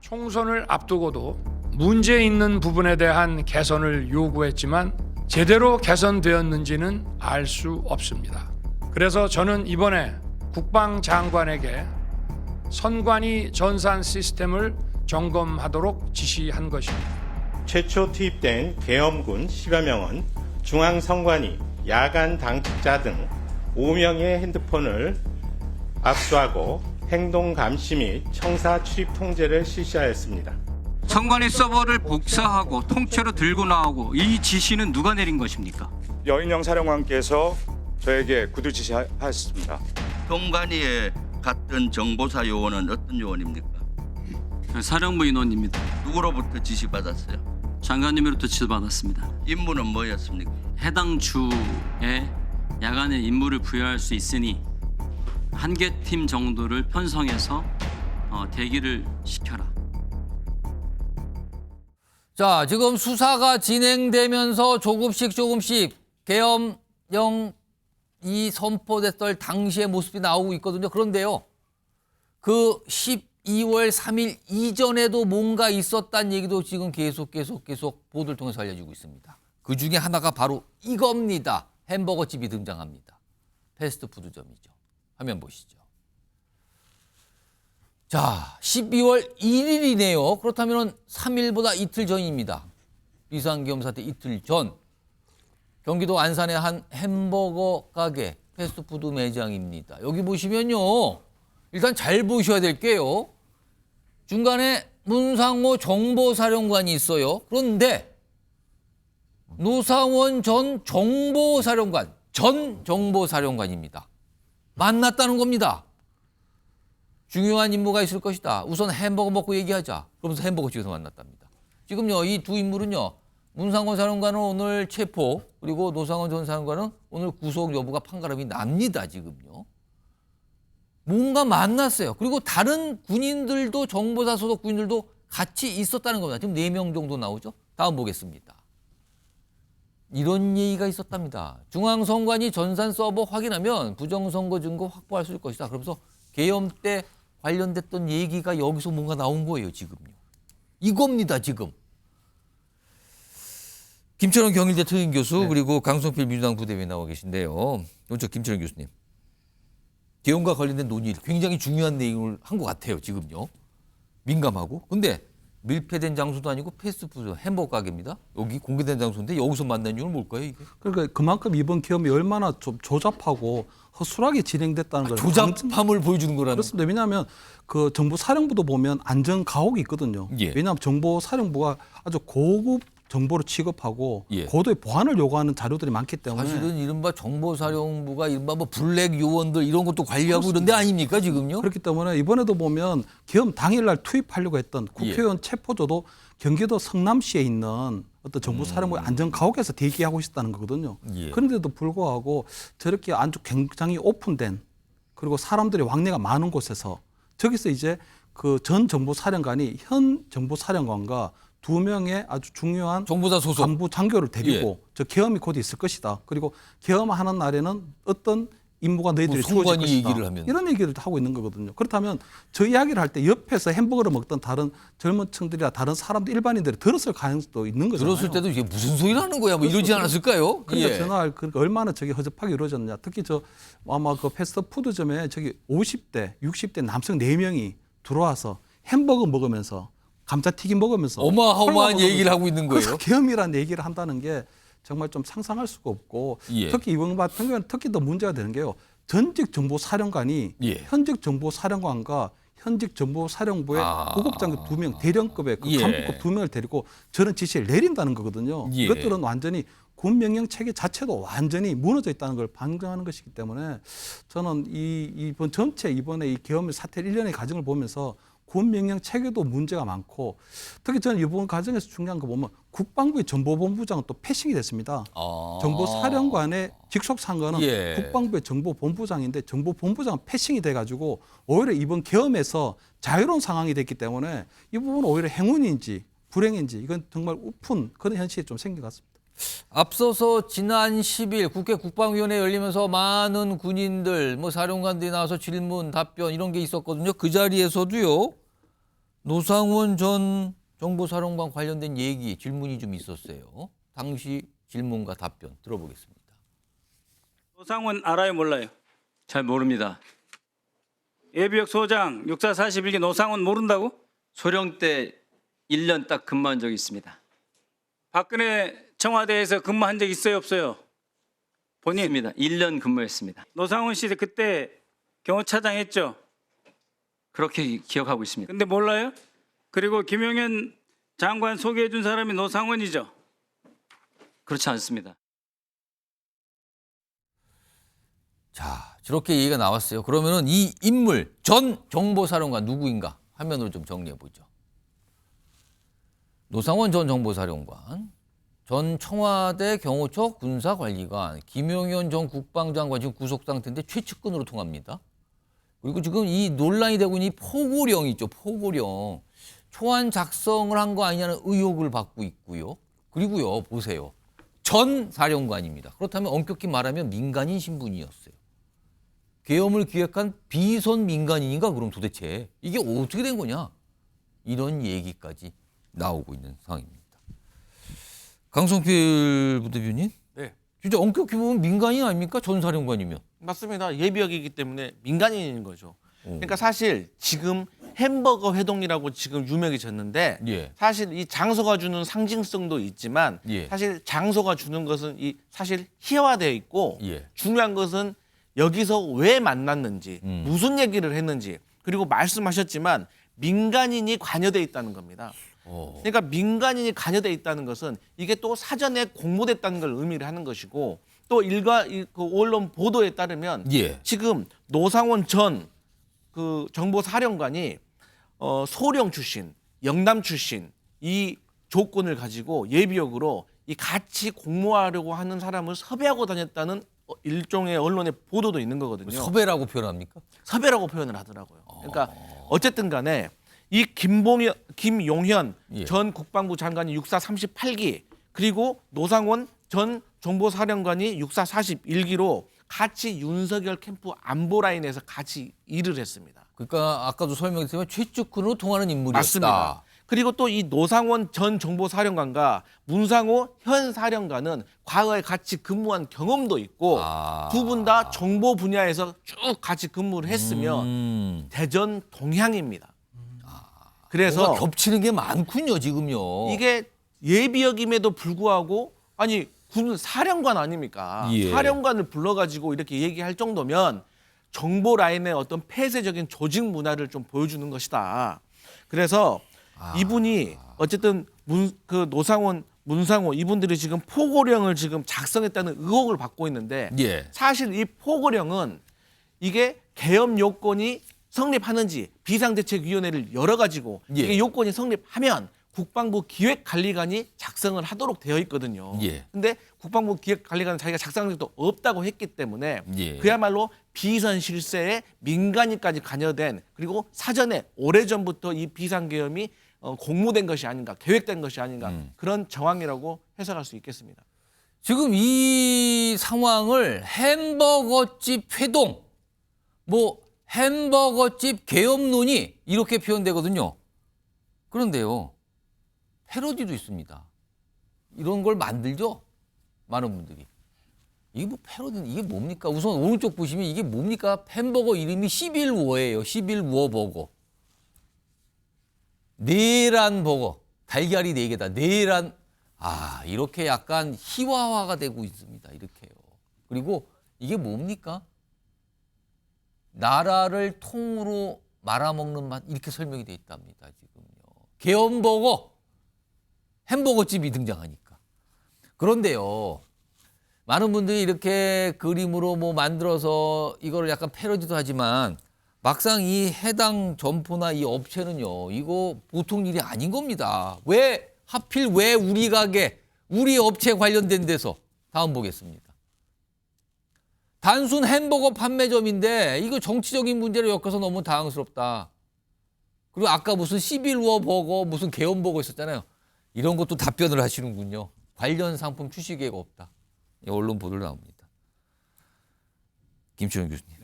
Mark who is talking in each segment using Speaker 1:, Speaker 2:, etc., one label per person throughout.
Speaker 1: 총선을 앞두고도 문제 있는 부분에 대한 개선을 요구했지만 제대로 개선되었는지는 알 수 없습니다. 그래서 저는 이번에 국방장관에게 선관위 전산 시스템을 점검하도록 지시한 것입니다.
Speaker 2: 최초 투입된 계엄군 10여 명은 중앙선관위, 야간 당직자 등 5명의 핸드폰을 압수하고 행동 감시 및 청사 출입 통제를 실시하였습니다.
Speaker 3: 선관위 서버를 복사하고 통째로 들고 나오고 이 지시는 누가 내린 것입니까?
Speaker 4: 여인영 사령관께서 저에게 구두 지시하셨습니다.
Speaker 5: 선관위에 갔던 정보사 요원은 어떤 요원입니까?
Speaker 6: 사령부 인원입니다.
Speaker 5: 누구로부터 지시받았어요?
Speaker 6: 장관님으로부터 지도받았습니다.
Speaker 5: 임무는 뭐였습니까?
Speaker 6: 해당 주에 야간에 임무를 부여할 수 있으니 한 개 팀 정도를 편성해서 대기를 시켜라.
Speaker 7: 자, 지금 수사가 진행되면서 조금씩 계엄령이 선포됐을 당시의 모습이 나오고 있거든요. 그런데요, 그 12월 3일 이전에도 뭔가 있었다는 얘기도 지금 계속 보도를 통해서 알려지고 있습니다. 그 중에 하나가 바로 이겁니다. 햄버거집이 등장합니다. 패스트푸드점이죠. 화면 보시죠. 자, 12월 1일이네요. 그렇다면 3일보다 이틀 전입니다. 비상계엄 사태 이틀 전. 경기도 안산의 한 햄버거 가게 패스트푸드 매장입니다. 여기 보시면요. 일단 잘 보셔야 될 게요. 중간에 문상호 정보사령관이 있어요. 그런데 노상원 전 정보사령관입니다. 만났다는 겁니다. 중요한 임무가 있을 것이다. 우선 햄버거 먹고 얘기하자. 그러면서 햄버거 집에서 만났답니다. 지금요, 이 두 인물은요, 문상원 사령관은 오늘 체포, 그리고 노상원 전 사령관은 오늘 구속 여부가 판가름이 납니다, 지금요. 뭔가 만났어요. 그리고 다른 군인들도, 정보사 소속 군인들도 같이 있었다는 겁니다. 지금 4명 정도 나오죠? 다음 보겠습니다. 이런 얘기가 있었답니다. 중앙선관위 전산 서버 확인하면 부정선거 증거 확보할 수 있을 것이다. 그러면서 계엄 때 관련됐던 얘기가 여기서 뭔가 나온 거예요, 지금요. 이겁니다, 지금. 김철원 경일대 특임 교수, 네. 그리고 강성필 민주당 부대변인 나와 계신데요. 먼저 김철원 교수님. 계엄과 관련된 논의 굉장히 중요한 내용을 한 것 같아요, 지금요. 민감하고. 근데 밀폐된 장소도 아니고 패스트푸드 햄버거 가게입니다. 여기 공개된 장소인데 여기서 만난 이유는 뭘까요, 이게?
Speaker 8: 그러니까 그만큼 이번 계엄이 얼마나 좀 조잡하고 허술하게 진행됐다는 거예요.
Speaker 7: 조잡함을 보여주는 거라는.
Speaker 8: 그렇습니다. 왜냐하면 그 정보사령부도 보면 안전 가옥이 있거든요.
Speaker 7: 예.
Speaker 8: 왜냐하면 정보사령부가 아주 고급 정보를 취급하고
Speaker 7: 예.
Speaker 8: 고도의 보안을 요구하는 자료들이 많기 때문에
Speaker 7: 사실은 이른바 정보사령부가 이른바 뭐 블랙 요원들 이런 것도 관리하고 이런 데 아닙니까, 지금요?
Speaker 8: 그렇기 때문에 이번에도 보면 계엄 당일날 투입하려고 했던 국회의원 체포조도 경기도 성남시에 있는 어떤 정보사령부의 안전가옥에서 대기하고 있었다는 거거든요.
Speaker 7: 예.
Speaker 8: 그런데도 불구하고 저렇게 아주 굉장히 오픈된 그리고 사람들이 왕래가 많은 곳에서 저기서 이제 그 전 정보사령관이 현 정보사령관과 2명의 아주 중요한
Speaker 7: 정보사 소속
Speaker 8: 간부 장교를 데리고
Speaker 7: 예.
Speaker 8: 저 계엄이 곧 있을 것이다. 그리고 계엄하는 날에는 어떤 임무가 너희들이 주어질
Speaker 7: 선관위
Speaker 8: 것이다.
Speaker 7: 얘기를 하면.
Speaker 8: 이런 얘기를 하고 있는 거거든요. 그렇다면 저 이야기를 할 때 옆에서 햄버거를 먹던 다른 젊은 층들이나 다른 사람들 일반인들이 들었을 가능성도 있는 거잖아요.
Speaker 7: 들었을 때도 이게 무슨 소리라는 거야, 뭐 이러지 않았을까요?
Speaker 8: 그러니까
Speaker 7: 예.
Speaker 8: 전화 그러니까 얼마나 저게 허접하게 이루어졌냐. 특히 저 아마 그 패스트푸드점에 저기 50대, 60대 남성 4명이 들어와서 햄버거 먹으면서 감자튀김 먹으면서
Speaker 7: 어마어마한 얘기를 하고 있는 거예요.
Speaker 8: 그래서 계엄이라는 얘기를 한다는 게 정말 좀 상상할 수가 없고
Speaker 7: 예.
Speaker 8: 특히 이번 같은 경우는 특히 더 문제가 되는 게요. 전직 정보사령관이
Speaker 7: 예.
Speaker 8: 현직 정보사령관과 현직 정보사령부의 구급장교 2명 대령급의 그
Speaker 7: 예.
Speaker 8: 간부급 2명을 데리고 저런 지시를 내린다는 거거든요.
Speaker 7: 예.
Speaker 8: 이것들은 완전히 군 명령 체계 자체도 완전히 무너져 있다는 걸 반증하는 것이기 때문에 저는 이번 전체 이번에 이 계엄 사태 1년의 과정을 보면서 군 명령 체계도 문제가 많고 특히 저는 이번 과정에서 중요한 거 보면 국방부의 정보본부장은 또 패싱이 됐습니다. 정보사령관의 직속 상관은
Speaker 7: 예.
Speaker 8: 국방부의 정보본부장인데 정보본부장은 패싱이 돼가지고 오히려 이번 계엄에서 자유로운 상황이 됐기 때문에 이 부분은 오히려 행운인지 불행인지 이건 정말 우픈 그런 현실이 좀 생긴 것 같습니다.
Speaker 7: 앞서서 지난 10일 국회 국방위원회 열리면서 많은 군인들, 뭐 사령관들이 나와서 질문, 답변 이런 게 있었거든요. 그 자리에서도요. 노상원 전 정보사령관 관련된 얘기, 질문이 좀 있었어요. 당시 질문과 답변 들어보겠습니다.
Speaker 9: 노상원 알아요, 몰라요?
Speaker 6: 잘 모릅니다.
Speaker 9: 예비역 소장 육사 41기 노상원 모른다고?
Speaker 6: 소령 때 1년 딱 근무한 적이 있습니다.
Speaker 9: 박근혜 청와대에서 근무한 적 있어요, 없어요? 본인
Speaker 6: 있습니다. 1년 근무했습니다.
Speaker 9: 노상원 씨 그때 경호차장 했죠?
Speaker 6: 그렇게 기억하고 있습니다.
Speaker 9: 근데 몰라요? 그리고 김용현 장관 소개해 준 사람이 노상원이죠?
Speaker 6: 그렇지 않습니다.
Speaker 7: 자, 저렇게 얘기가 나왔어요. 그러면은 이 인물 전 정보사령관 누구인가 화면으로 좀 정리해 보죠. 노상원 전 정보사령관, 전 청와대 경호처 군사관리관, 김용현 전 국방장관 지금 구속 상태인데 최측근으로 통합니다. 그리고 지금 이 논란이 되고 있는 이 포고령 있죠. 포고령. 초안 작성을 한 거 아니냐는 의혹을 받고 있고요. 그리고요, 보세요. 전 사령관입니다. 그렇다면 엄격히 말하면 민간인 신분이었어요. 계엄을 기획한 비선 민간인인가 그럼 도대체 이게 어떻게 된 거냐? 이런 얘기까지 나오고 있는 상황입니다. 강성필 부대변인?
Speaker 10: 네.
Speaker 7: 진짜 엄격히 보면 민간인 아닙니까? 전 사령관이면.
Speaker 10: 맞습니다. 예비역이기 때문에 민간인인 거죠. 그러니까 사실 지금 햄버거 회동이라고 지금 유명해졌는데
Speaker 7: 예.
Speaker 10: 사실 이 장소가 주는 상징성도 있지만
Speaker 7: 예.
Speaker 10: 사실 장소가 주는 것은 이 사실 희화되어 있고
Speaker 7: 예.
Speaker 10: 중요한 것은 여기서 왜 만났는지 무슨 얘기를 했는지 그리고 말씀하셨지만 민간인이 관여돼 있다는 겁니다. 그러니까 민간인이 관여돼 있다는 것은 이게 또 사전에 공모됐다는 걸 의미를 하는 것이고 또 그 언론 보도에 따르면
Speaker 7: 예.
Speaker 10: 지금 노상원 전 그 정보사령관이 소령 출신, 영남 출신 이 조건을 가지고 예비역으로 이 같이 공모하려고 하는 사람을 섭외하고 다녔다는 일종의 언론의 보도도 있는 거거든요.
Speaker 7: 섭외라고 표현합니까?
Speaker 10: 섭외라고 표현을 하더라고요. 그러니까 어쨌든 간에 이 김용현
Speaker 7: 예.
Speaker 10: 전 국방부 장관이 육사 38기 그리고 노상원 전 정보사령관이 육사 41기로 같이 윤석열 캠프 안보 라인에서 같이 일을 했습니다.
Speaker 7: 그러니까 아까도 설명했지만 최측근으로 통하는 인물이었다.
Speaker 10: 맞습니다. 그리고 또 이 노상원 전 정보사령관과 문상호 현 사령관은 과거에 같이 근무한 경험도 있고 두 분 다 정보 분야에서 쭉 같이 근무를 했으며 대전 동향입니다. 그래서
Speaker 7: 뭔가 겹치는 게 많군요, 지금요.
Speaker 10: 이게 예비역임에도 불구하고 아니 군 사령관 아닙니까?
Speaker 7: 예.
Speaker 10: 사령관을 불러가지고 이렇게 얘기할 정도면 정보 라인의 어떤 폐쇄적인 조직 문화를 좀 보여주는 것이다. 그래서 이분이 어쨌든 그 노상원, 문상호 이분들이 지금 포고령을 지금 작성했다는 의혹을 받고 있는데
Speaker 7: 예.
Speaker 10: 사실 이 포고령은 이게 계엄 요건이 성립하는지 비상대책위원회를 열어가지고
Speaker 7: 예.
Speaker 10: 이게 요건이 성립하면 국방부 기획관리관이 작성을 하도록 되어 있거든요.
Speaker 7: 예.
Speaker 10: 근데 국방부 기획관리관은 자기가 작성한 적도 없다고 했기 때문에
Speaker 7: 예.
Speaker 10: 그야말로 비선 실세에 민간인까지 관여된 그리고 사전에 오래전부터 이 비상계엄이 공모된 것이 아닌가 계획된 것이 아닌가 그런 정황이라고 해석할 수 있겠습니다.
Speaker 7: 지금 이 상황을 햄버거집 회동, 뭐 햄버거집 계엄 논의 이렇게 표현되거든요. 그런데요. 패러디도 있습니다. 이런 걸 만들죠? 많은 분들이. 이게 뭐 패러디는 이게 뭡니까? 우선 오른쪽 보시면 이게 뭡니까? 햄버거 이름이 시빌워예요. 시빌워 버거. 내란 버거. 달걀이 4개다. 내란. 이렇게 약간 희화화가 되고 있습니다. 이렇게요. 그리고 이게 뭡니까? 나라를 통으로 말아먹는 맛 이렇게 설명이 돼 있답니다. 지금요. 계엄버거. 햄버거집이 등장하니까. 그런데요. 많은 분들이 이렇게 그림으로 뭐 만들어서 이거를 약간 패러디도 하지만 막상 이 해당 점포나 이 업체는요. 이거 보통 일이 아닌 겁니다. 하필 왜 우리 가게, 우리 업체 관련된 데서 다음 보겠습니다. 단순 햄버거 판매점인데 이거 정치적인 문제를 엮어서 너무 당황스럽다. 그리고 아까 무슨 시빌워 버거, 무슨 계엄버거 있었잖아요. 이런 것도 답변을 하시는군요. 관련 상품 출시 계획 없다. 언론 보도로 나옵니다. 김치현 교수님,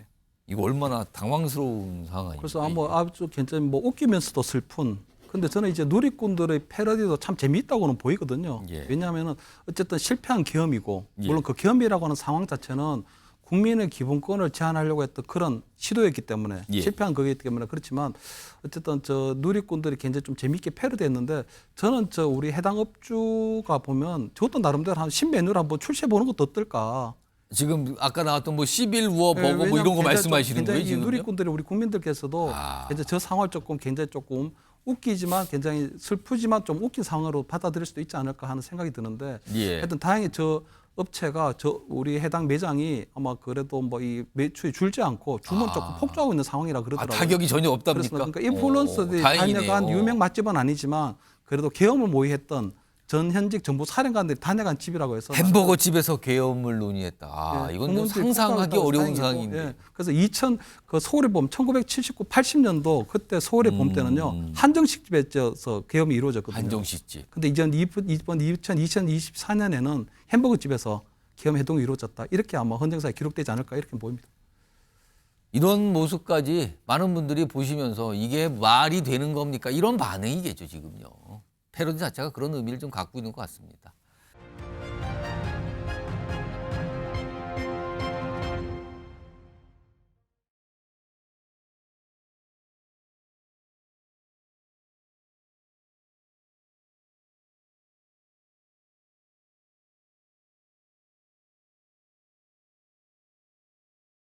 Speaker 7: 이거 얼마나 당황스러운 상황입니까?
Speaker 8: 그래서 아주 굉장히 뭐 웃기면서도 슬픈 근데 저는 이제 누리꾼들의 패러디도 참 재미있다고는 보이거든요.
Speaker 7: 예.
Speaker 8: 왜냐하면은 어쨌든 실패한 계엄이고
Speaker 7: 예.
Speaker 8: 물론 그 계엄이라고 하는 상황 자체는 국민의 기본권을 제한하려고 했던 그런 시도였기 때문에
Speaker 7: 예.
Speaker 8: 실패한 거기 때문에 그렇지만 어쨌든 저 누리꾼들이 굉장히 좀 재미있게 패러디했는데 저는 저 우리 해당 업주가 보면 저것도 나름대로 한 신메뉴를 한번 출시해 보는 것도 어떨까.
Speaker 7: 지금 아까 나왔던 뭐 시빌 우어 버거 뭐
Speaker 8: 왜냐하면
Speaker 7: 이런 거
Speaker 8: 굉장히
Speaker 7: 말씀하시는
Speaker 8: 굉장히
Speaker 7: 거예요, 지금?
Speaker 8: 누리꾼들이 우리 국민들께서도 굉장히 저 상황을 굉장히 조금 웃기지만 굉장히 슬프지만 좀 웃긴 상황으로 받아들일 수도 있지 않을까 하는 생각이 드는데
Speaker 7: 예.
Speaker 8: 하여튼 다행히 저 업체가 저 우리 해당 매장이 아마 그래도 뭐 이 매출이 줄지 않고 주문 조금 폭주하고 있는 상황이라 그러더라고요.
Speaker 7: 타격이 전혀 없답니까?
Speaker 8: 그렇습니다. 그러니까 인플루언서들이
Speaker 7: 다행이네요.
Speaker 8: 다녀간 유명 맛집은 아니지만 그래도 계엄을 모의했던 전현직 정부 사령관들이 다녀간 집이라고 해서
Speaker 7: 햄버거 집에서 계엄을 논의했다.
Speaker 8: 예,
Speaker 7: 이건 좀
Speaker 8: 국민들이
Speaker 7: 상상하기
Speaker 8: 폭발했다고
Speaker 7: 어려운
Speaker 8: 다행이고,
Speaker 7: 상황인데.
Speaker 8: 예. 그래서 그 서울의 봄 1979, 80년도 그때 서울의 봄 때는요 한정식 집에서 계엄이 이루어졌거든요.
Speaker 7: 한정식집.
Speaker 8: 근데 이번 2024년에는 햄버거 집에서 계엄 해동이 이루어졌다. 이렇게 아마 헌정사에 기록되지 않을까 이렇게 보입니다.
Speaker 7: 이런 모습까지 많은 분들이 보시면서 이게 말이 되는 겁니까? 이런 반응이겠죠, 지금요. 패러디 자체가 그런 의미를 좀 갖고 있는 것 같습니다.